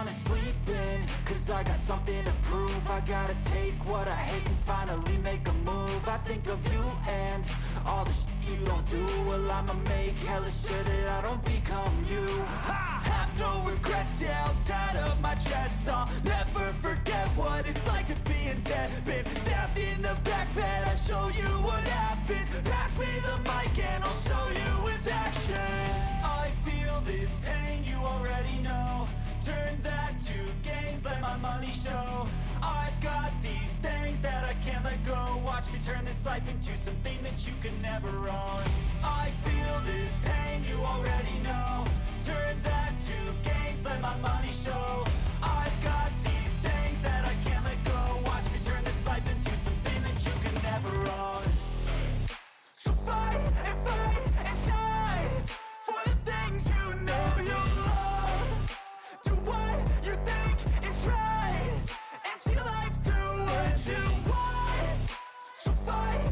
wanna sleep in, cause I got something to prove. I gotta take what I hate and finally make a move. I think of you and all the shit you don't do. Well, I'ma make hella sure that I don't become you. I have no regrets, yeah, I'll tie up my chest. I'll never forget what it's like to be in debt. Been stabbed in the back bed, I'll show you what happens. Pass me the mic and I'll show you with action. I feel this pain, you already know. Turn that to gains, let my money show. I've got these things that I can't let go. Watch me turn this life into something that you could never own. I feel this pain, you already know. Turn that to gains, let my money show. I've got these things that I can't let go. Watch me turn this life into something that you could never own. So fight and die for the things you know you love. Do what you think is right, and see life do what you want. So fight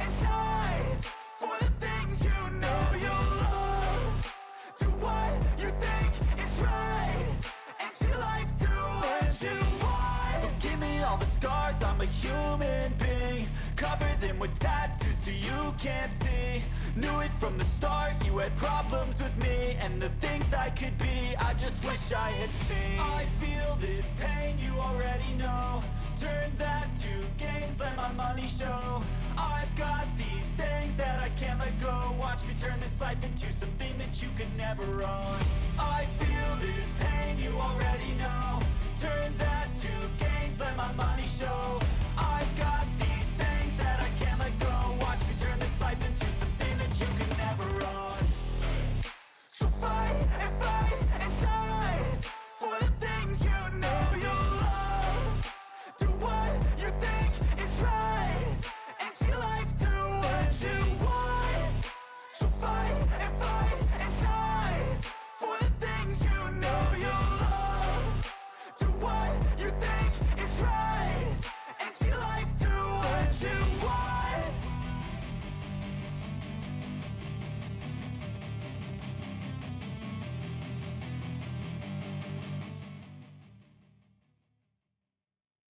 and die for the things you know you love. Do what you think is right, and see life do what you want. So give me all the scars, I'm a human being. Cover them with tattoos so you can't see. Knew it from the start, you had problems with me and the things I could be, I just wish I had seen. I feel this pain, you already know. Turn that to gains, let my money show. I've got these things that I can't let go. Watch me turn this life into something that you could never own. I feel this pain, you already know. Turn that to